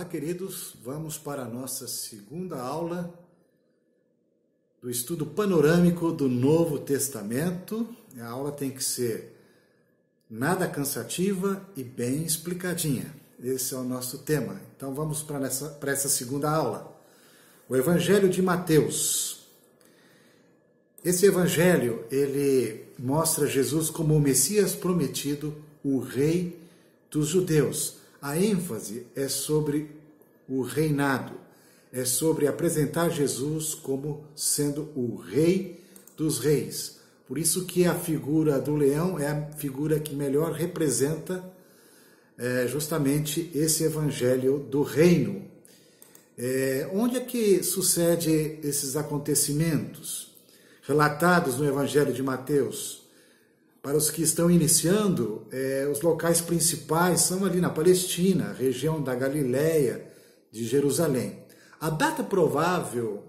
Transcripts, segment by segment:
Olá, queridos, vamos para a nossa segunda aula do estudo panorâmico do Novo Testamento. A aula tem que ser nada cansativa e bem explicadinha. Esse é o nosso tema. Então vamos para essa segunda aula. O Evangelho de Mateus. Esse Evangelho, ele mostra Jesus como o Messias prometido, o Rei dos judeus. A ênfase é sobre o reinado, é sobre apresentar Jesus como sendo o Rei dos Reis. Por isso que a figura do leão é a figura que melhor representa justamente esse Evangelho do Reino. Onde é que sucede esses acontecimentos relatados no Evangelho de Mateus? Para os que estão iniciando, os locais principais são ali na Palestina, região da Galileia, de Jerusalém. A data provável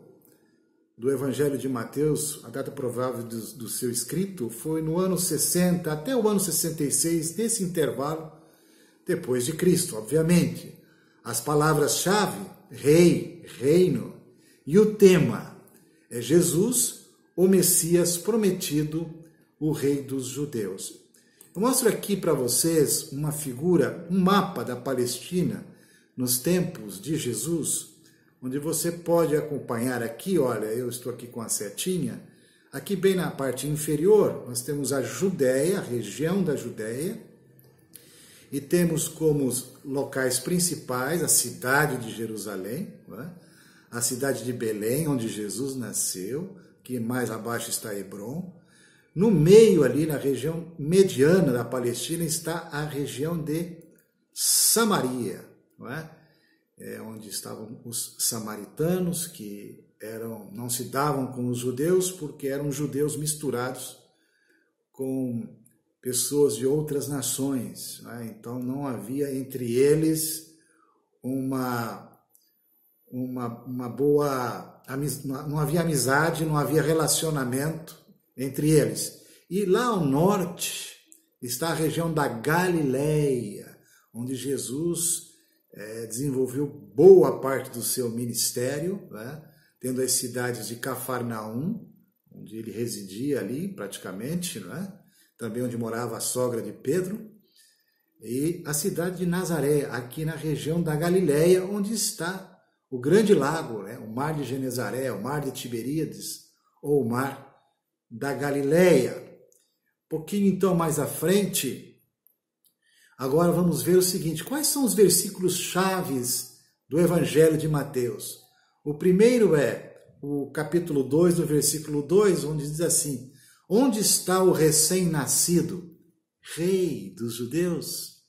do Evangelho de Mateus, a data provável do seu escrito, foi no ano 60 até o ano 66, desse intervalo, depois de Cristo, obviamente. As palavras-chave, rei, reino, e o tema é Jesus, o Messias prometido, o Rei dos judeus. Eu mostro aqui para vocês uma figura, um mapa da Palestina nos tempos de Jesus, onde você pode acompanhar aqui, olha, eu estou aqui com a setinha, aqui bem na parte inferior nós temos a Judéia, a região da Judéia, e temos como locais principais a cidade de Jerusalém, a cidade de Belém, onde Jesus nasceu, que mais abaixo está Hebrom. No meio ali, na região mediana da Palestina, está a região de Samaria, onde estavam os samaritanos, que não se davam com os judeus, porque eram judeus misturados com pessoas de outras nações. Então não havia entre eles uma boa, não havia amizade, não havia relacionamento entre eles. E lá ao norte está a região da Galileia, onde Jesus desenvolveu boa parte do seu ministério, tendo as cidades de Cafarnaum, onde ele residia ali praticamente, também onde morava a sogra de Pedro, e a cidade de Nazaré, aqui na região da Galileia, onde está o grande lago, o mar de Genezaré, o mar de Tiberíades, ou o mar da Galileia. Um pouquinho então mais à frente, agora vamos ver o seguinte: quais são os versículos chaves do Evangelho de Mateus? O primeiro é o capítulo 2, no versículo 2, onde diz assim: onde está o recém-nascido, Rei dos judeus?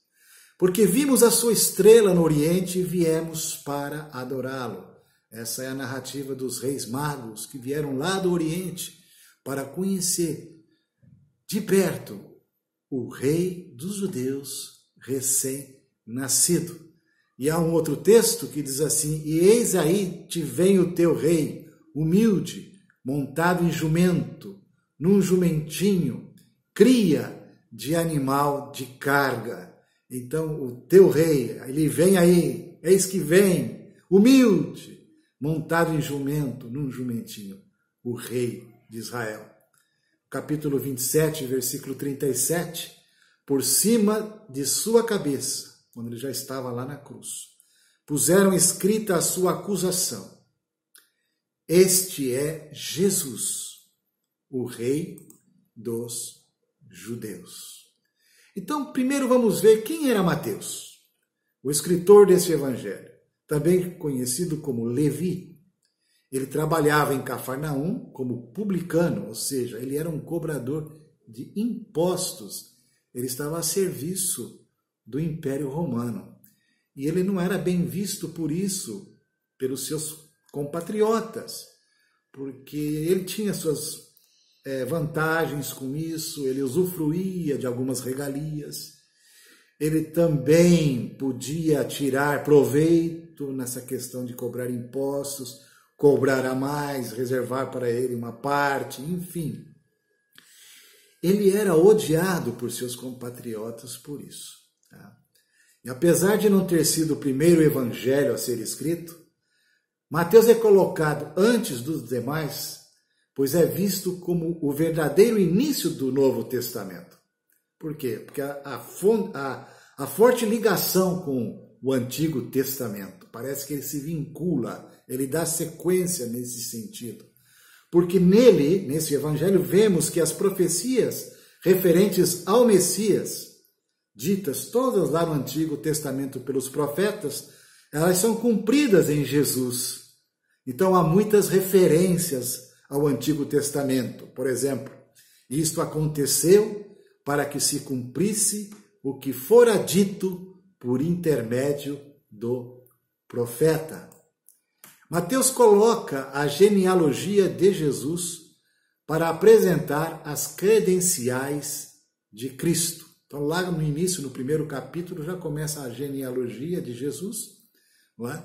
Porque vimos a sua estrela no Oriente e viemos para adorá-lo. Essa é a narrativa dos reis magos que vieram lá do Oriente para conhecer de perto o Rei dos judeus recém-nascido. E há um outro texto que diz assim: e eis aí te vem o teu rei, humilde, montado em jumento, num jumentinho, cria de animal de carga. Então o teu rei, ele vem aí, eis que vem, humilde, montado em jumento, num jumentinho, o rei de Israel. Capítulo 27, versículo 37, por cima de sua cabeça, quando ele já estava lá na cruz, puseram escrita a sua acusação: este é Jesus, o Rei dos judeus. Então, primeiro vamos ver quem era Mateus, o escritor desse evangelho, também conhecido como Levi. Ele trabalhava em Cafarnaum como publicano, ou seja, ele era um cobrador de impostos. Ele estava a serviço do Império Romano. E ele não era bem visto por isso, pelos seus compatriotas, porque ele tinha suas vantagens com isso, ele usufruía de algumas regalias. Ele também podia tirar proveito nessa questão de cobrar impostos, cobrar a mais, reservar para ele uma parte, enfim. Ele era odiado por seus compatriotas por isso. E apesar de não ter sido o primeiro evangelho a ser escrito, Mateus é colocado antes dos demais, pois é visto como o verdadeiro início do Novo Testamento. Por quê? Porque a forte ligação com o Antigo Testamento, parece que ele se vincula, ele dá sequência nesse sentido. Porque nele, nesse evangelho, vemos que as profecias referentes ao Messias, ditas todas lá no Antigo Testamento pelos profetas, elas são cumpridas em Jesus. Então há muitas referências ao Antigo Testamento. Por exemplo, isto aconteceu para que se cumprisse o que fora dito por intermédio do profeta. Mateus coloca a genealogia de Jesus para apresentar as credenciais de Cristo. Então, lá no início, no primeiro capítulo, já começa a genealogia de Jesus, não é?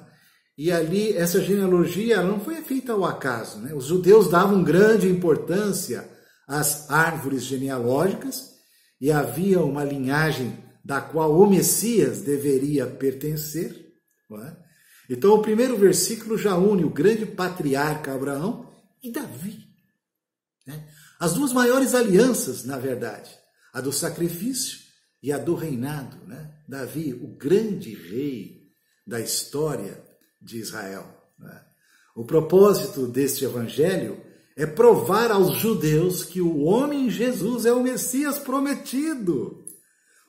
E ali, essa genealogia ela não foi feita ao acaso, né? Os judeus davam grande importância às árvores genealógicas e havia uma linhagem da qual o Messias deveria pertencer, não é? Então, o primeiro versículo já une o grande patriarca Abraão e Davi, né? As duas maiores alianças, na verdade, a do sacrifício e a do reinado, né? Davi, o grande rei da história de Israel, né? O propósito deste evangelho é provar aos judeus que o homem Jesus é o Messias prometido,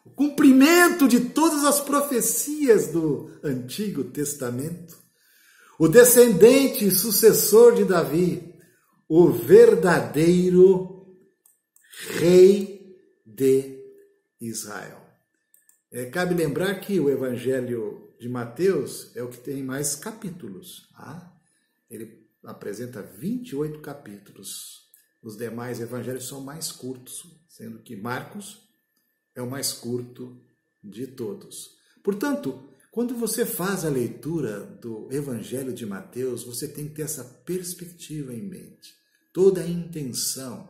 o cumprimento de todas as profecias do Antigo Testamento, o descendente e sucessor de Davi, o verdadeiro rei de Israel. Cabe lembrar que o Evangelho de Mateus é o que tem mais capítulos. Tá? Ele apresenta 28 capítulos. Os demais evangelhos são mais curtos, sendo que Marcos é o mais curto de todos. Portanto, quando você faz a leitura do Evangelho de Mateus, você tem que ter essa perspectiva em mente. Toda a intenção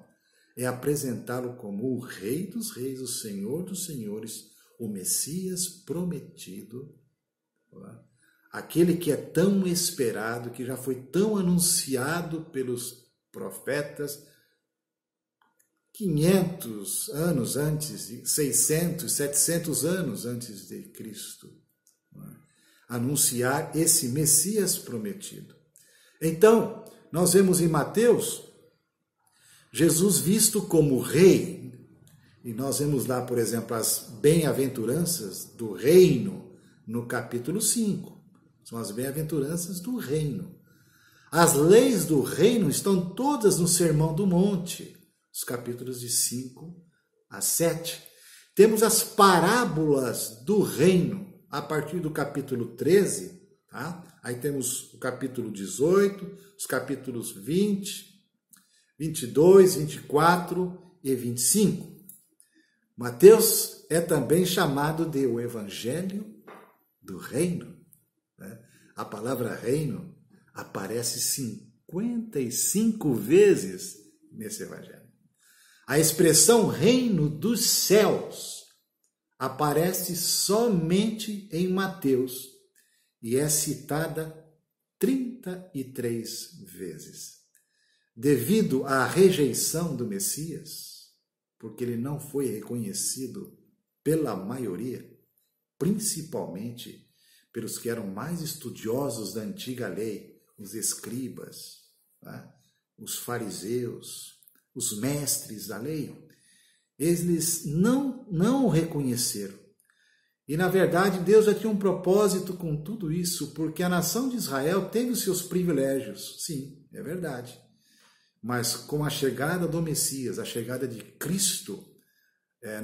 é apresentá-lo como o Rei dos Reis, o Senhor dos Senhores, o Messias prometido, aquele que é tão esperado, que já foi tão anunciado pelos profetas 500 anos antes, 600, 700 anos antes de Cristo, anunciar esse Messias prometido. Então, nós vemos em Mateus Jesus visto como rei, e nós vemos lá, por exemplo, as bem-aventuranças do reino, no capítulo 5. São as bem-aventuranças do reino. As leis do reino estão todas no Sermão do Monte, os capítulos de 5 a 7. Temos as parábolas do reino, a partir do capítulo 13, tá? Aí temos o capítulo 18, os capítulos 20, 22, 24 e 25. Mateus é também chamado de o Evangelho do Reino. Né? A palavra reino aparece 55 vezes nesse Evangelho. A expressão reino dos céus aparece somente em Mateus e é citada 33 vezes. Devido à rejeição do Messias, porque ele não foi reconhecido pela maioria, principalmente pelos que eram mais estudiosos da antiga lei, os escribas, né? Os fariseus, os mestres da lei, eles não o reconheceram. E, na verdade, Deus já tinha um propósito com tudo isso, porque a nação de Israel teve os seus privilégios. Sim, é verdade. Mas com a chegada do Messias, a chegada de Cristo,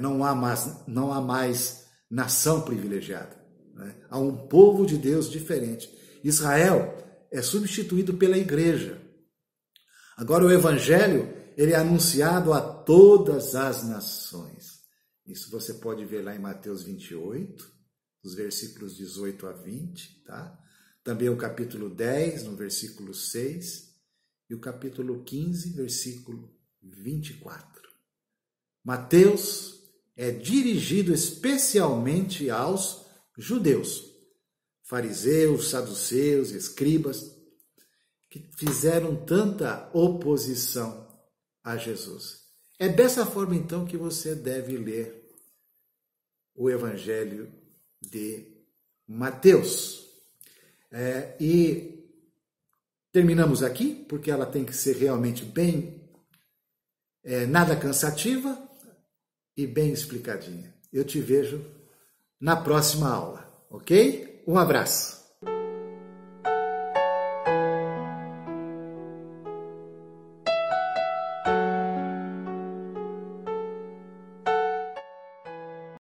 não há mais nação privilegiada. Né? Há um povo de Deus diferente. Israel é substituído pela igreja. Agora o Evangelho, ele é anunciado a todas as nações. Isso você pode ver lá em Mateus 28, dos versículos 18 a 20. Tá? Também o capítulo 10, no versículo 6. E o capítulo 15, versículo 24. Mateus é dirigido especialmente aos judeus, fariseus, saduceus, escribas, que fizeram tanta oposição a Jesus. É dessa forma, então, que você deve ler o Evangelho de Mateus. E terminamos aqui, porque ela tem que ser realmente bem, nada cansativa e bem explicadinha. Eu te vejo na próxima aula, ok? Um abraço.